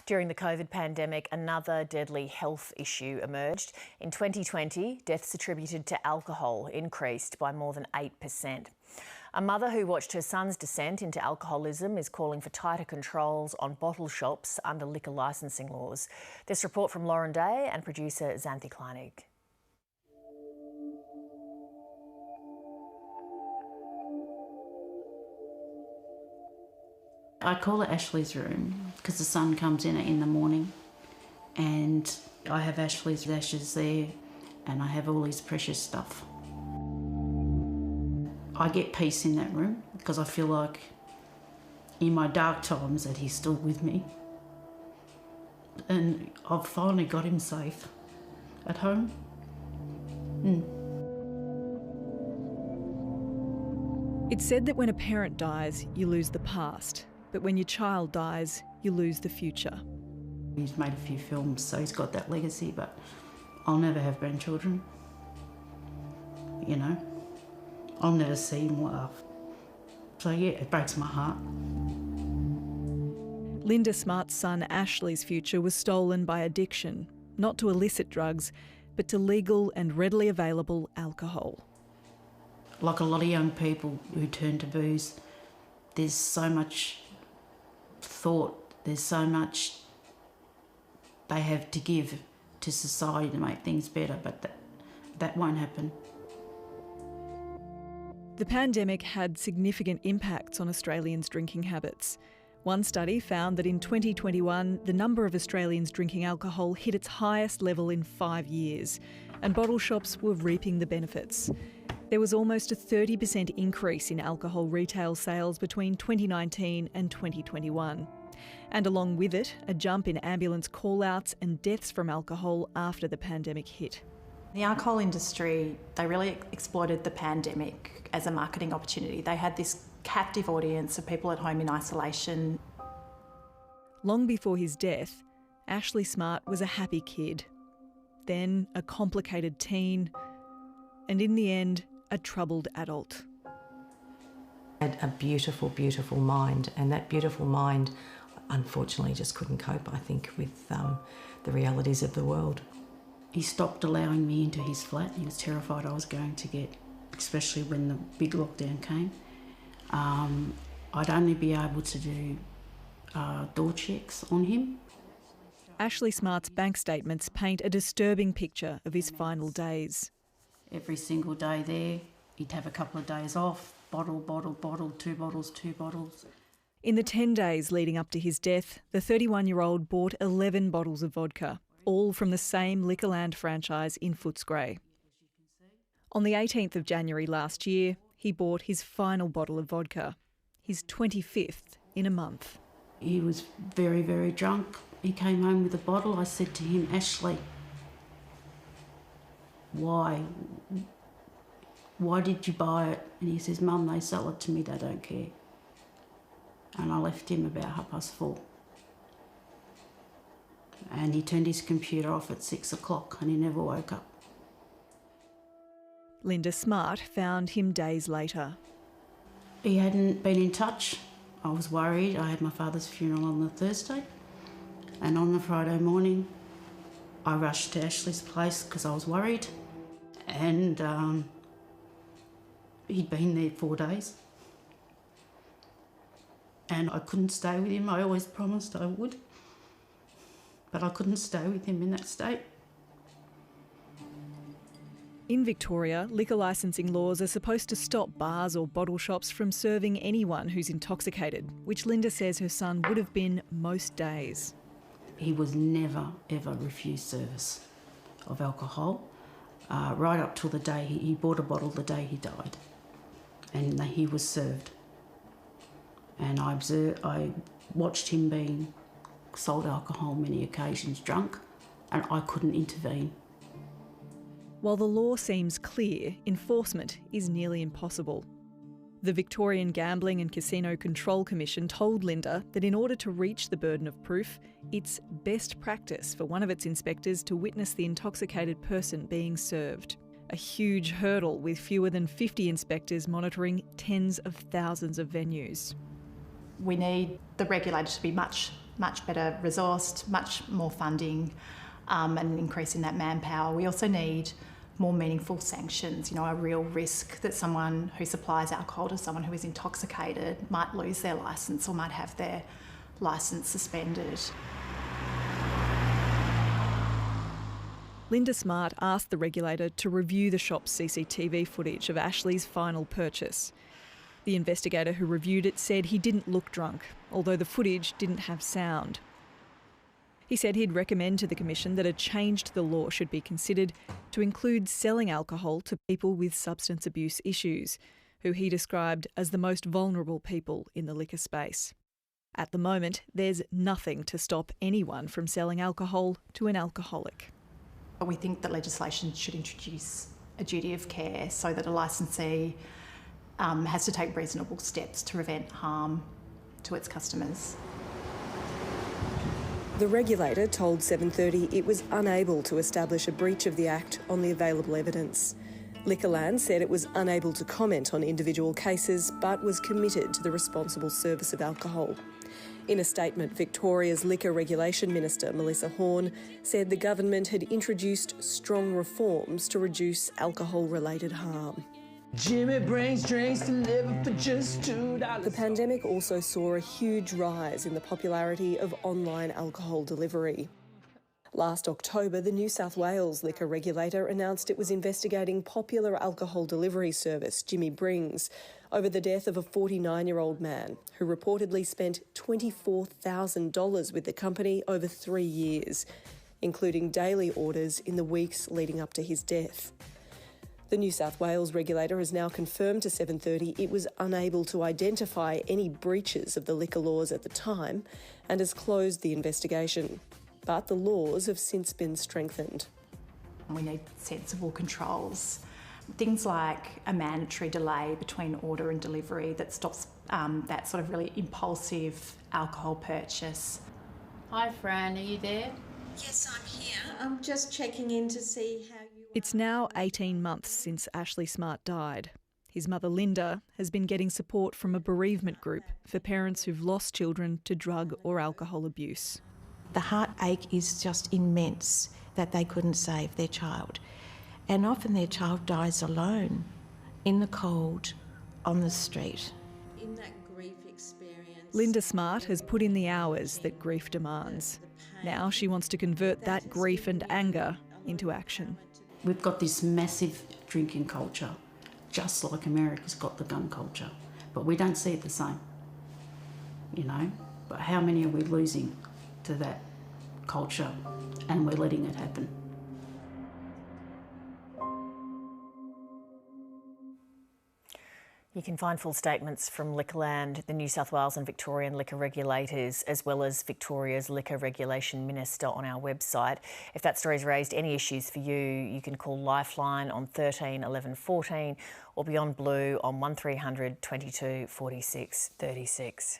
During the COVID pandemic, another deadly health issue emerged. In 2020, deaths attributed to alcohol increased by more than 8%. A mother who watched her son's descent into alcoholism is calling for tighter controls on bottle shops under liquor licensing laws. This report from Lauren Day and producer Xanthi Kleinig. I call it Ashley's room because the sun comes in the morning and I have Ashley's ashes there and I have all his precious stuff. I get peace in that room because I feel like in my dark times that he's still with me. And I've finally got him safe at home. It's said that when a parent dies, you lose the past. But when your child dies, you lose the future. He's made a few films, so he's got that legacy, but I'll never have grandchildren. You know, I'll never see him laugh. So yeah, it breaks my heart. Linda Smart's son Ashley's future was stolen by addiction, not to illicit drugs, but to legal and readily available alcohol. Like a lot of young people who turn to booze, there's so much thought, there's so much they have to give to society to make things better, but that won't happen. The pandemic had significant impacts on Australians' drinking habits. One study found that in 2021, the number of Australians drinking alcohol hit its highest level in 5 years, and bottle shops were reaping the benefits. There was almost a 30% increase in alcohol retail sales between 2019 and 2021. And along with it, a jump in ambulance call-outs and deaths from alcohol after the pandemic hit. The alcohol industry, they really exploited the pandemic as a marketing opportunity. They had this captive audience of people at home in isolation. Long before his death, Ashley Smart was a happy kid. Then a complicated teen, and in the end, a troubled adult. Had a beautiful, beautiful mind, and that beautiful mind unfortunately just couldn't cope, I think, with the realities of the world. He stopped allowing me into his flat. He was terrified I was going to get, especially when the big lockdown came. I'd only be able to do door checks on him. Ashley Smart's bank statements paint a disturbing picture of his final days. Every single day there, he'd have a couple of days off, bottle, 2 bottles. In the 10 days leading up to his death, the 31-year-old bought 11 bottles of vodka, all from the same Liquorland franchise in Footscray. On the 18th of January last year, he bought his final bottle of vodka, his 25th in a month. He was very, very drunk. He came home with a bottle. I said to him, Ashley, why did you buy it? And he says, Mum, they sell it to me, they don't care. And I left him about 4:30. And he turned his computer off at 6 o'clock and he never woke up. Linda Smart found him days later. He hadn't been in touch. I was worried. I had my father's funeral on the Thursday. And on the Friday morning, I rushed to Ashley's place because I was worried. And he'd been there 4 days. And I couldn't stay with him. I always promised I would. But I couldn't stay with him in that state. In Victoria, liquor licensing laws are supposed to stop bars or bottle shops from serving anyone who's intoxicated, which Linda says her son would have been most days. He was never, ever refused service of alcohol, right up till the day he bought a bottle the day he died. And he was served. And I watched him being sold alcohol many occasions drunk, and I couldn't intervene. While the law seems clear, enforcement is nearly impossible. The Victorian Gambling and Casino Control Commission told Linda that in order to reach the burden of proof, it's best practice for one of its inspectors to witness the intoxicated person being served. A huge hurdle with fewer than 50 inspectors monitoring tens of thousands of venues. We need the regulator to be much much better resourced, much more funding, and an increase in that manpower. We also need more meaningful sanctions, a real risk that someone who supplies alcohol to someone who is intoxicated might lose their licence or might have their licence suspended. Linda Smart asked the regulator to review the shop's CCTV footage of Ashley's final purchase. The investigator who reviewed it said he didn't look drunk, although the footage didn't have sound. He said he'd recommend to the Commission that a change to the law should be considered to include selling alcohol to people with substance abuse issues, who he described as the most vulnerable people in the liquor space. At the moment, there's nothing to stop anyone from selling alcohol to an alcoholic. We think that legislation should introduce a duty of care so that a licensee has to take reasonable steps to prevent harm to its customers. The regulator told 7:30 it was unable to establish a breach of the Act on the available evidence. Liquorland said it was unable to comment on individual cases but was committed to the responsible service of alcohol. In a statement, Victoria's Liquor Regulation Minister, Melissa Horne, said the government had introduced strong reforms to reduce alcohol-related harm. Jimmy brings drinks delivered for just $2. The pandemic also saw a huge rise in the popularity of online alcohol delivery. Last October, the New South Wales liquor regulator announced it was investigating popular alcohol delivery service Jimmy Brings over the death of a 49-year-old man who reportedly spent $24,000 with the company over 3 years, including daily orders in the weeks leading up to his death. The New South Wales regulator has now confirmed to 7:30 it was unable to identify any breaches of the liquor laws at the time and has closed the investigation. But the laws have since been strengthened. We need sensible controls. Things like a mandatory delay between order and delivery that stops that sort of really impulsive alcohol purchase. Hi Fran, are you there? Yes, I'm here. I'm just checking in to see how you... It's now 18 months since Ashley Smart died. His mother Linda has been getting support from a bereavement group for parents who've lost children to drug or alcohol abuse. The heartache is just immense that they couldn't save their child. And often their child dies alone, in the cold, on the street. In that grief experience... Linda Smart has put in the hours that grief demands. Now she wants to convert that grief and anger into action. We've got this massive drinking culture, just like America's got the gun culture. But we don't see it the same, But how many are we losing to that culture, and we're letting it happen? You can find full statements from Liquorland, the New South Wales and Victorian liquor regulators, as well as Victoria's Liquor Regulation Minister on our website. If that story's raised any issues for you, you can call Lifeline on 13 11 14 or Beyond Blue on 1300 22 46 36.